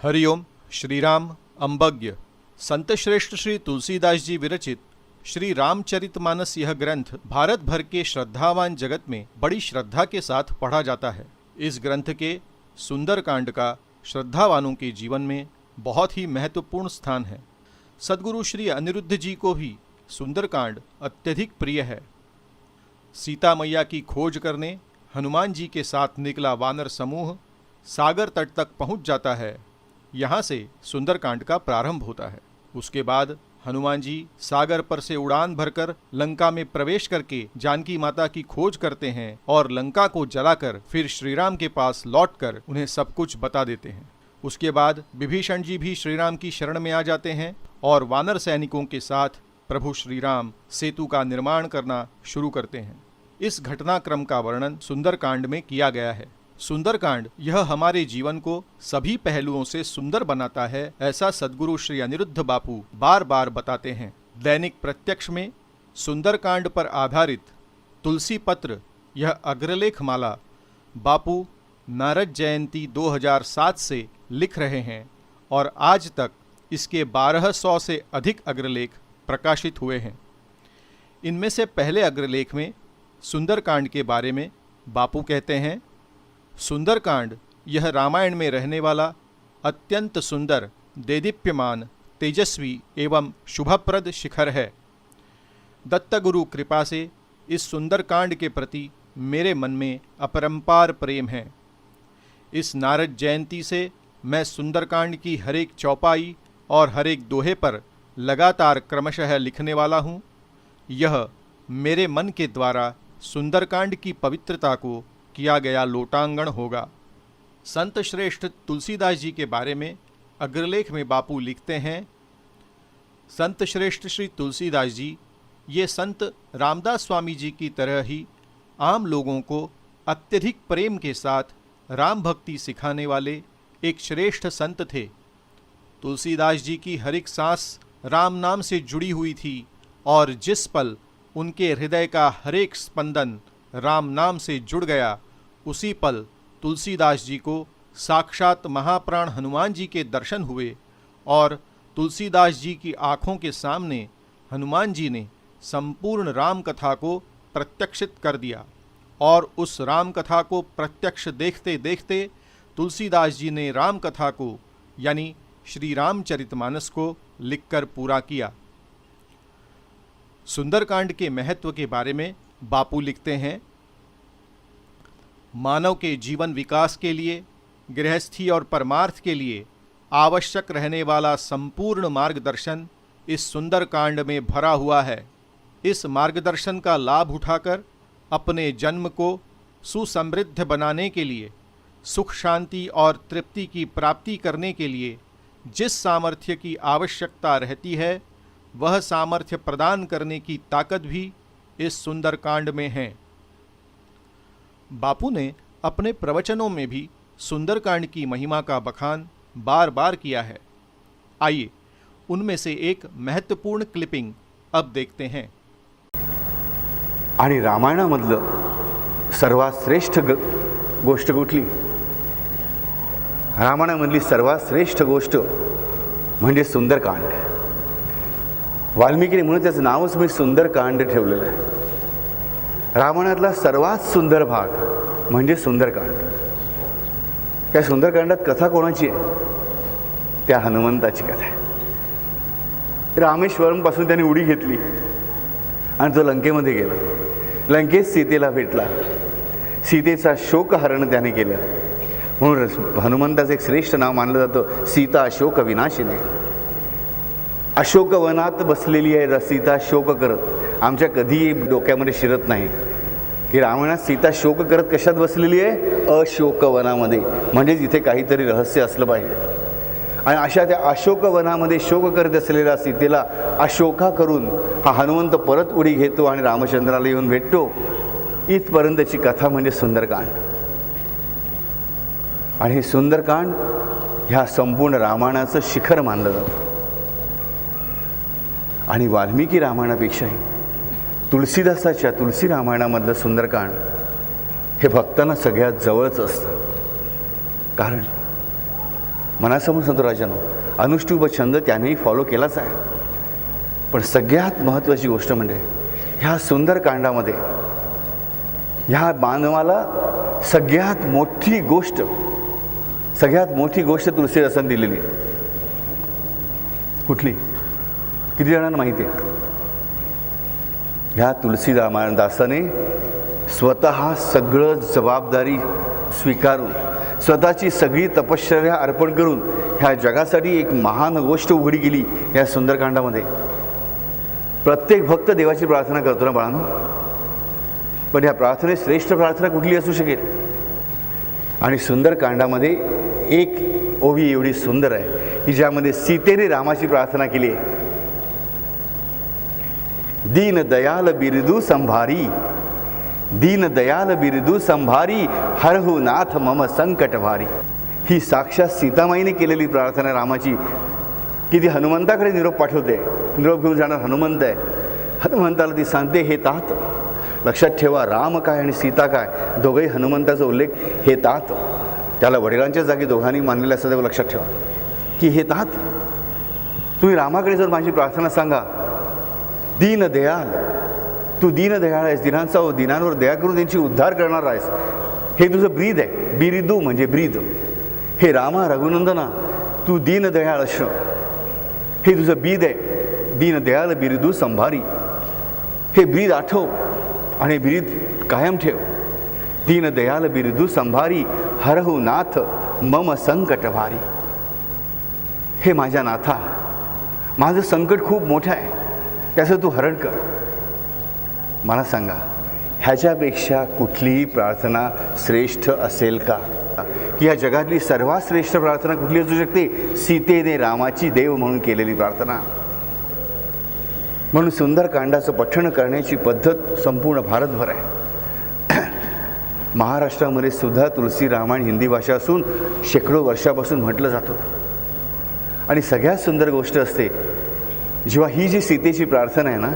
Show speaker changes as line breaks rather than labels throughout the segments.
हरिओम। श्रीराम अंबज्ञ संत श्रेष्ठ श्री तुलसीदास जी विरचित श्री रामचरितमानस यह ग्रंथ भारत भर के श्रद्धावान जगत में बड़ी श्रद्धा के साथ पढ़ा जाता है। इस ग्रंथ के सुंदर कांड का श्रद्धावानों के जीवन में बहुत ही महत्वपूर्ण स्थान है। सद्गुरु श्री अनिरुद्ध जी को भी सुंदरकांड अत्यधिक प्रिय है। सीता मैया की खोज करने हनुमान जी के साथ निकला वानर समूह सागर तट तक पहुंच जाता है। यहाँ से सुंदरकांड का प्रारंभ होता है। उसके बाद हनुमान जी सागर पर से उड़ान भरकर लंका में प्रवेश करके जानकी माता की खोज करते हैं और लंका को जलाकर फिर श्रीराम के पास लौटकर उन्हें सब कुछ बता देते हैं। उसके बाद विभीषण जी भी श्रीराम की शरण में आ जाते हैं और वानर सैनिकों के साथ प्रभु श्रीराम सेतु का निर्माण करना शुरू करते हैं। इस घटनाक्रम का वर्णन सुंदरकांड में किया गया है। सुंदरकांड यह हमारे जीवन को सभी पहलुओं से सुंदर बनाता है, ऐसा सद्गुरु श्री अनिरुद्ध बापू बार बार बताते हैं। दैनिक प्रत्यक्ष में सुंदरकांड पर आधारित तुलसी पत्र यह अग्रलेख माला बापू नारद जयंती 2007 से लिख रहे हैं और आज तक इसके 1200 से अधिक अग्रलेख प्रकाशित हुए हैं। इनमें से पहले अग्रलेख में सुंदरकांड के बारे में बापू कहते हैं, सुंदरकांड यह रामायण में रहने वाला अत्यंत सुंदर, देदीप्यमान, तेजस्वी एवं शुभप्रद शिखर है। दत्तगुरु कृपा से इस सुंदरकांड के प्रति मेरे मन में अपरंपार प्रेम है। इस नारद जयंती से मैं सुंदरकांड की हर एक चौपाई और हर एक दोहे पर लगातार क्रमशः लिखने वाला हूँ। यह मेरे मन के द्वारा सुंदरकांड की पवित्रता को किया गया लोटांगण होगा। संत श्रेष्ठ तुलसीदास जी के बारे में अग्रलेख में बापू लिखते हैं, संत श्रेष्ठ श्री तुलसीदास जी ये संत रामदास स्वामी जी की तरह ही आम लोगों को अत्यधिक प्रेम के साथ राम भक्ति सिखाने वाले एक श्रेष्ठ संत थे। तुलसीदास जी की हर एक सांस राम नाम से जुड़ी हुई थी और जिस पल उनके हृदय का हर एक स्पंदन राम नाम से जुड़ गया, उसी पल तुलसीदास जी को साक्षात महाप्राण हनुमान जी के दर्शन हुए और तुलसीदास जी की आँखों के सामने हनुमान जी ने संपूर्ण राम कथा को प्रत्यक्षित कर दिया और उस राम कथा को प्रत्यक्ष देखते देखते तुलसीदास जी ने राम कथा को यानी श्री रामचरितमानस को लिखकर पूरा किया। सुंदरकांड के महत्व के बारे में बापू लिखते हैं, मानव के जीवन विकास के लिए, गृहस्थी और परमार्थ के लिए आवश्यक रहने वाला संपूर्ण मार्गदर्शन इस सुंदरकांड में भरा हुआ है। इस मार्गदर्शन का लाभ उठाकर अपने जन्म को सुसमृद्ध बनाने के लिए, सुख शांति और तृप्ति की प्राप्ति करने के लिए जिस सामर्थ्य की आवश्यकता रहती है, वह सामर्थ्य प्रदान करने की ताकत भी इस सुंदरकांड में है। बापू ने अपने प्रवचनों में भी सुंदरकांड की महिमा का बखान बार बार किया है। आइए उनमें से एक महत्वपूर्ण क्लिपिंग अब देखते हैं।
आणि रामायणामधलं सर्वात श्रेष्ठ गोष्ट कुठली? रामायणामधली सर्वात श्रेष्ठ गोष्ट म्हणजे सुंदरकांड। वाल्मिकीने म्हणून त्याचं नावच मी सुंदरकांड ठेवलेलं आहे। रामायणातला सर्वात सुंदर भाग म्हणजे सुंदरकांड। त्या सुंदरकांडात कथा कोणाची आहे? त्या हनुमंताची कथा आहे। रामेश्वरमपासून त्याने उडी घेतली आणि तो लंकेमध्ये गेला। लंकेत सीतेला भेटला। सीतेचा शोकहरण त्याने केलं। म्हणून हनुमंताचं एक श्रेष्ठ नाव मानलं जातं, सीता शोक विनाशिनी। अशोकवनात बसलेली आहे सीता शोक करत। आमच्या कधीही डोक्यामध्ये शिरत नाही की रामायणात सीता शोक करत कशात बसलेली आहे? अशोकवनामध्ये, म्हणजे जिथे काहीतरी रहस्य असलं पाहिजे। आणि अशा त्या अशोकवनामध्ये शोक करत असलेल्या सीतेला अशोका करून हा हनुमंत परत उडी घेतो आणि रामचंद्राला येऊन भेटतो। इथपर्यंतची कथा म्हणजे सुंदरकांड। आणि हे सुंदरकांड ह्या संपूर्ण रामायणाचं शिखर मानलं जातं। आणि वाल्मिकी रामायणापेक्षाही तुलसीदासाच्या तुलसी रामायणामधलं सुंदरकांड हे भक्तांना सगळ्यात जवळच असतं। कारण मनासमोर संतो राजानो, अनुष्टुप छंद त्यानेही फॉलो केलाच आहे. पण सगळ्यात महत्त्वाची गोष्ट म्हणजे ह्या सुंदरकांडामध्ये ह्या मानवाला सगळ्यात मोठी गोष्ट तुलसीदासांनी दिलेली. कुठली? किती जणांना माहिती आहे? ह्या तुलसीदासाने स्वतः सगळं जबाबदारी स्वीकारून, स्वतःची सगळी तपश्चर्या अर्पण करून ह्या जगासाठी एक महान गोष्ट उघडी केली. या सुंदरकांडामध्ये प्रत्येक भक्त देवाची प्रार्थना करतो ना बाळांनो, पण ह्या प्रार्थनेत श्रेष्ठ प्रार्थना कुठली असू शकेल? आणि सुंदरकांडामध्ये एक ओवी एवढी सुंदर आहे की ज्यामध्ये सीतेने रामाची प्रार्थना केली आहे. दीन दयाल बिरदू संभारी, दीन दयाल बिरदू संभारी, हरहु नाथ मम संकट भारी. ही साक्षात सीतामाईने केलेली प्रार्थना रामाची, की ती हनुमंताकडे निरोप पाठवते. निरोप घेऊन जाणार हनुमंत आहे. हनुमंताला ती सांगते, हे तात. लक्षात ठेवा, राम काय आणि सीता काय, दोघंही हनुमंताचा उल्लेख हे तात. त्याला वडिलांच्या जागी दोघांनी मानलेलं असं तेव्हा लक्षात ठेवा की हे तात, तुम्ही रामाकडे जर माझी प्रार्थना सांगा. दीन दयाल, तू दीन दयाळ आहेस, दिनांवर दया करून त्यांची उद्धार करणार आहेस. हे तुझं ब्रीद आहे. बिरिदू म्हणजे ब्रीद. हे रामा रघुनंदना, तू दीन दयाळ असणं हे तुझं बीद आहे. दीन दयाल बिरिदू संभारी, हे ब्रीद आठव आणि ब्रीद कायम ठेव. दीन दयाल बिरदू संभारी, हरहु नाथ मम संकट भारी. हे माझ्या नाथा, माझं संकट खूप मोठं आहे, त्याचं तू हरण कर. मला सांगा, ह्याच्यापेक्षा कुठलीही प्रार्थना श्रेष्ठ असेल का? की या जगातली सर्वात श्रेष्ठ प्रार्थना कुठली असू शकते? सीतेने रामाची देव म्हणून केलेली प्रार्थना. म्हणून सुंदरकांडाचं पठण करण्याची पद्धत संपूर्ण भारतभर आहे. महाराष्ट्रामध्ये सुद्धा तुलसी रामायण हिंदी भाषा असून शेकडो वर्षापासून म्हटलं जातं. आणि सगळ्यात सुंदर गोष्ट असते जेव्हा ही जी सीतेची प्रार्थना आहे ना,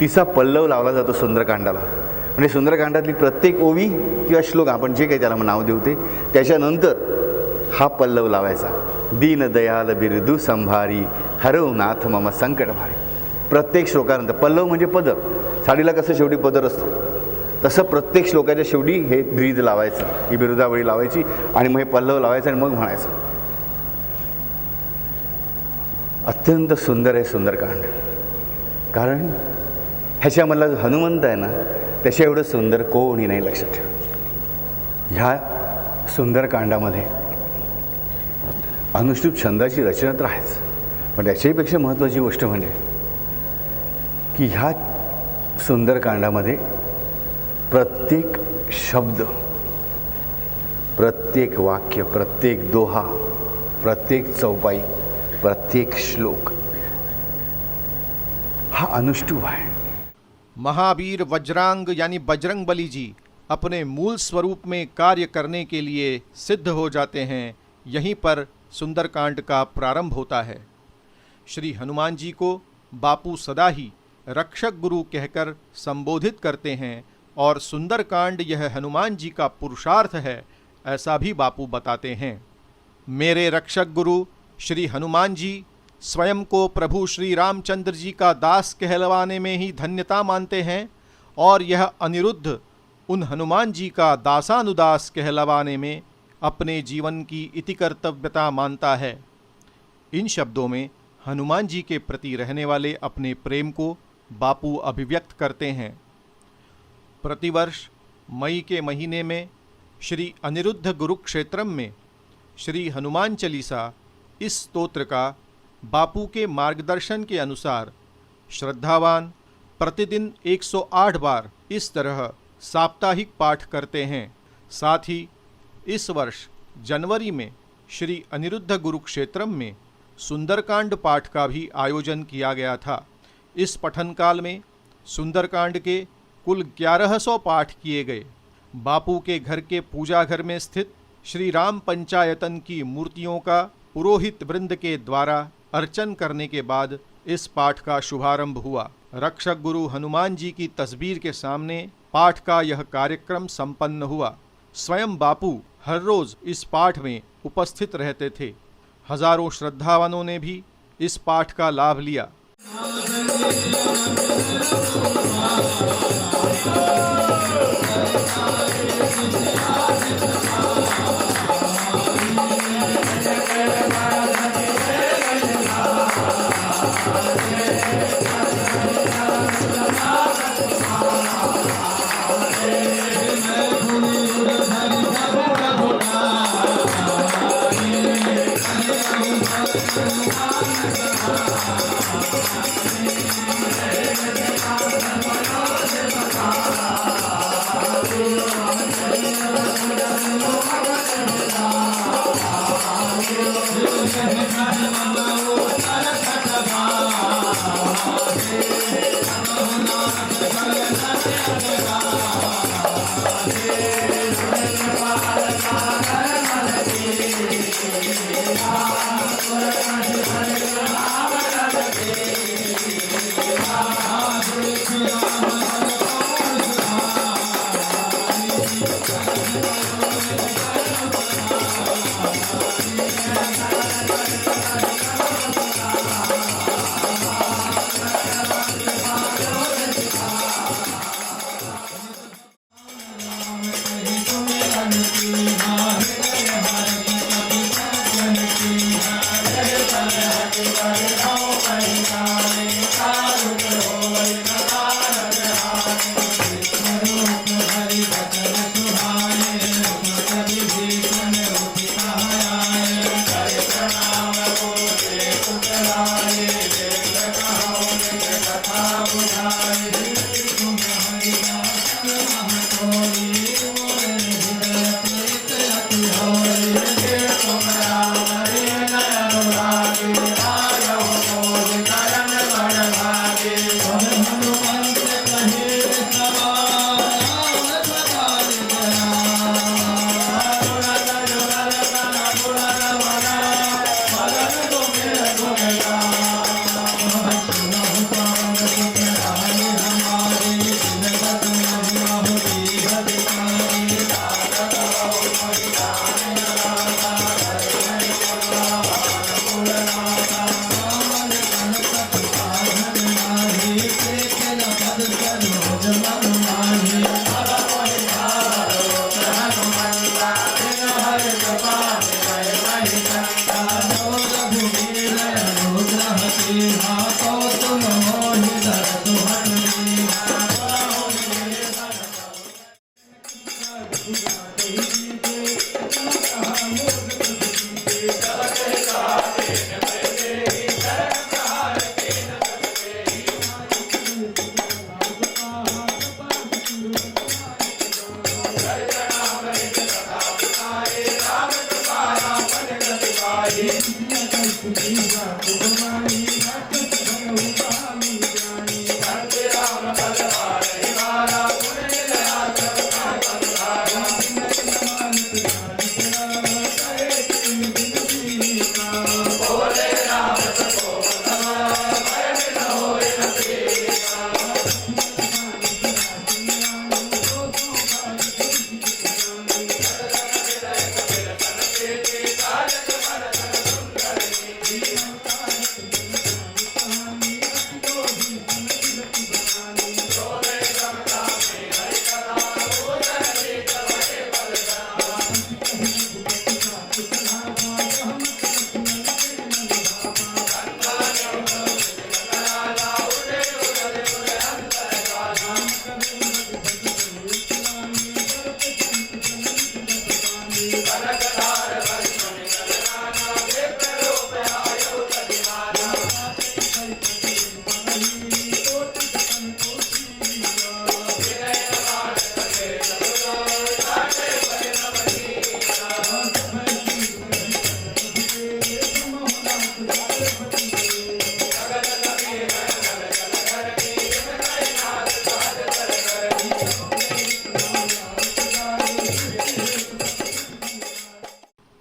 तिचा पल्लव लावला जातो सुंदरकांडाला. म्हणजे सुंदरकांडातली प्रत्येक ओवी किंवा श्लोक, आपण जे काही त्याला नाव देऊ ते, त्याच्यानंतर हा पल्लव लावायचा. दीन दयाल बिरदू संभारी, हरव नाथ मम संकट भारी. प्रत्येक श्लोकानंतर पल्लव म्हणजे पदर. साडीला कसं शेवटी पदर असतो, तसं प्रत्येक श्लोकाच्या शेवटी हे ब्रीद लावायचं, ही बिरुदावळी लावायची आणि मग हे पल्लव लावायचं आणि मग म्हणायचं. अत्यंत सुंदर आहे सुंदरकांड. कारण ह्याच्यामधला जो हनुमंत आहे ना, त्याच्या एवढं सुंदर कोणी नाही. लक्षात ठेवा, ह्या सुंदरकांडामध्ये अनुष्टुप छंदाची रचना तर आहेच, पण त्याच्याहीपेक्षा महत्त्वाची गोष्ट म्हणजे की ह्या सुंदरकांडामध्ये प्रत्येक शब्द, प्रत्येक वाक्य, प्रत्येक दोहा, प्रत्येक चौपाई, प्रत्येक श्लोक हा अनुष्टुप है।
महावीर वज्रांग यानी बजरंगबली जी अपने मूल स्वरूप में कार्य करने के लिए सिद्ध हो जाते हैं। यहीं पर सुंदरकांड का प्रारंभ होता है। श्री हनुमान जी को बापू सदा ही रक्षक गुरु कहकर संबोधित करते हैं और सुंदरकांड यह हनुमान जी का पुरुषार्थ है, ऐसा भी बापू बताते हैं। मेरे रक्षक गुरु श्री हनुमान जी स्वयं को प्रभु श्री रामचंद्र जी का दास कहलवाने में ही धन्यता मानते हैं और यह अनिरुद्ध उन हनुमान जी का दासानुदास कहलवाने में अपने जीवन की इति कर्तव्यता मानता है। इन शब्दों में हनुमान जी के प्रति रहने वाले अपने प्रेम को बापू अभिव्यक्त करते हैं। प्रतिवर्ष मई के महीने में श्री अनिरुद्ध गुरुक्षेत्रम में श्री हनुमान चालीसा इस स्तोत्र का बापू के मार्गदर्शन के अनुसार श्रद्धावान प्रतिदिन 108 बार इस तरह साप्ताहिक पाठ करते हैं। साथ ही इस वर्ष जनवरी में श्री अनिरुद्ध गुरुक्षेत्रम में सुंदरकांड पाठ का भी आयोजन किया गया था। इस पठन काल में सुंदरकांड के कुल 1100 पाठ किए गए। बापू के घर के पूजा घर में स्थित श्री राम पंचायतन की मूर्तियों का पुरोहित वृंद के द्वारा अर्चन करने के बाद इस पाठ का शुभारंभ हुआ। रक्षक गुरु हनुमान जी की तस्वीर के सामने पाठ का यह कार्यक्रम संपन्न हुआ। स्वयं बापू हर रोज इस पाठ में उपस्थित रहते थे। हजारों श्रद्धावानों ने भी इस पाठ का लाभ लिया।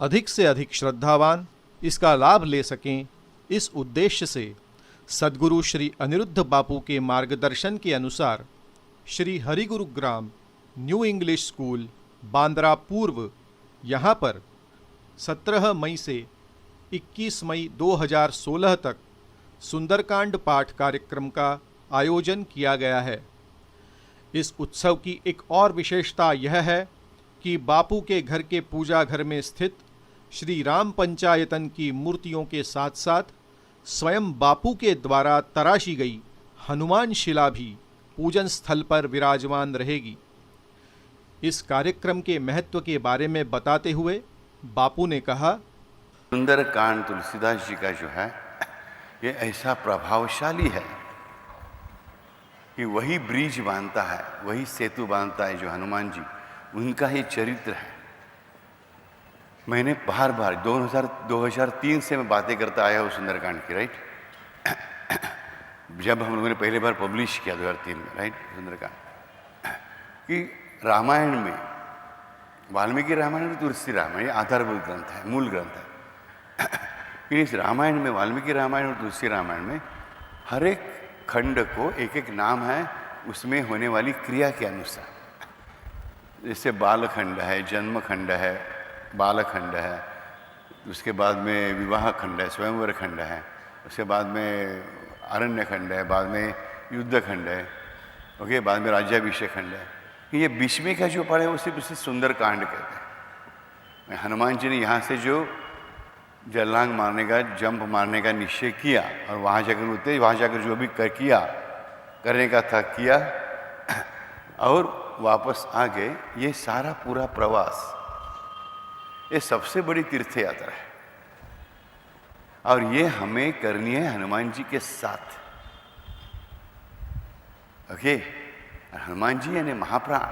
अधिक से अधिक श्रद्धावान इसका लाभ ले सकें, इस उद्देश्य से सद्गुरु श्री अनिरुद्ध बापू के मार्गदर्शन के अनुसार Shri Harigurugram new English school Bandra पूर्व यहाँ पर 17 मई से 21 मई 2016 तक सुंदरकांड पाठ कार्यक्रम का आयोजन किया गया है। इस उत्सव की एक और विशेषता यह है कि बापू के घर के पूजा घर में स्थित श्री राम पंचायतन की मूर्तियों के साथ साथ स्वयं बापू के द्वारा तराशी गई हनुमान शिला भी पूजन स्थल पर विराजमान रहेगी। इस कार्यक्रम के महत्व के बारे में बताते हुए बापू ने कहा,
सुंदरकांड तुलसीदास जी का जो है ये ऐसा प्रभावशाली है कि वही ब्रिज बांधता है, वही सेतु बांधता है जो हनुमान जी, उनका ही चरित्र है। मैंने बार बार 2003 से मैं बातें करता आया हूँ सुंदरकांड की, राइट। जब हम लोगों ने पहली बार पब्लिश किया 2003 में, राइट, सुंदरकांड, कि रामायण में, वाल्मीकि रामायण में तुलसी रामायण ये आधारभूत ग्रंथ है, मूल ग्रंथ है। कि इस रामायण में, वाल्मीकि रामायण और तुलसी रामायण में हर एक खंड को एक एक नाम है उसमें होने वाली क्रिया के अनुसार। जैसे बालखंड है, जन्म खंड है, बालखंड है, उसके बाद में विवाह खंड है, स्वयंवर खंड है, उसके बाद में अरण्य खंड है, बाद में युद्ध खंड है, ओके, बाद में राज्याभिषेक खंड है। ये बीच में का जो पड़ा है उसे सुंदरकांड कहते हैं। हनुमान जी ने यहाँ से जो जलांग मारने का, जंप मारने का निश्चय किया और वहाँ जाकर उतरे, वहाँ जाकर जो भी करने का था किया और वापस आ गए। ये सारा पूरा प्रवास ये सबसे बड़ी तीर्थ यात्रा है और ये हमें करनी है हनुमान जी के साथ, ओके। हनुमान जी यानी महाप्राण।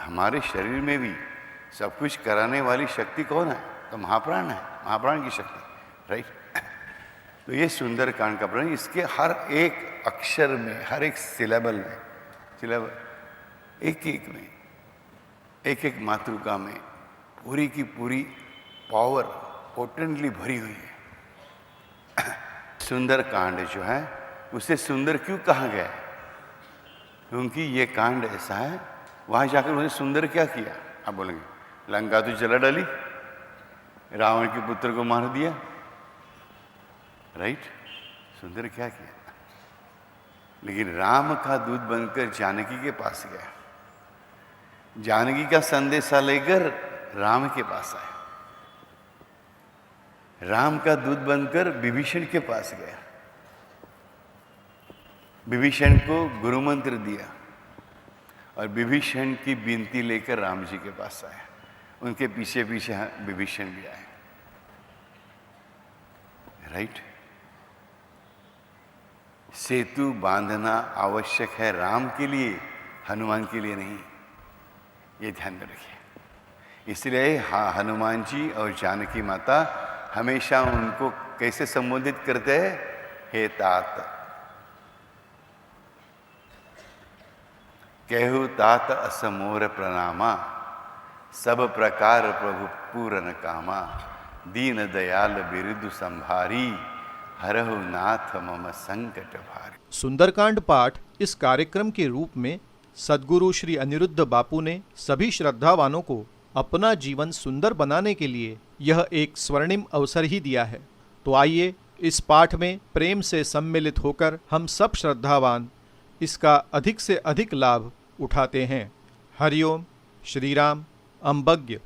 हमारे शरीर में भी सब कुछ कराने वाली शक्ति कौन है? तो महाप्राण है, महाप्राण की शक्ति, राइट। तो ये सुंदरकांड का प्रण, इसके हर एक अक्षर में, हर एक सिलेबल में, एक एक में, एक एक मातृका में पूरी की पूरी पावर पोटेंटली भरी हुई है। सुंदरकांड जो है उसे सुंदर क्यों कहा गया? क्योंकि ये कांड ऐसा है, वहां जाकर उन्होंने सुंदर क्या किया? आप बोलेंगे लंका तो जला डाली, रावण के पुत्र को मार दिया, राइट। सुंदर क्या किया? लेकिन राम का दूत बनकर जानकी के पास गया, जानकी का संदेशा लेकर राम के पास आया, राम का दूत बनकर विभीषण के पास गया, विभीषण को गुरु मंत्र दिया और विभीषण की विनती लेकर राम जी के पास आया। उनके पीछे पीछे विभीषण भी आए, राइट। सेतु बांधना आवश्यक है राम के लिए, हनुमान के लिए नहीं, ये ध्यान में रखिए। इसलिए हनुमान जी और जानकी माता हमेशा उनको कैसे संबोधित करते हैं? हे तात, कहु तात असमोर प्रणामा, सब प्रकार प्रभु पूरन कामा, दीन दयाल बिरुदु संभारी, हरहु नाथ मम संकट भारी।
सुंदरकांड पाठ इस कार्यक्रम के रूप में सद्गुरु श्री अनिरुद्ध बापू ने सभी श्रद्धावानों को अपना जीवन सुंदर बनाने के लिए यह एक स्वर्णिम अवसर ही दिया है। तो आइए इस पाठ में प्रेम से सम्मिलित होकर हम सब श्रद्धावान इसका अधिक से अधिक लाभ उठाते हैं। हरिओम। श्री राम। अम्बज्ञ।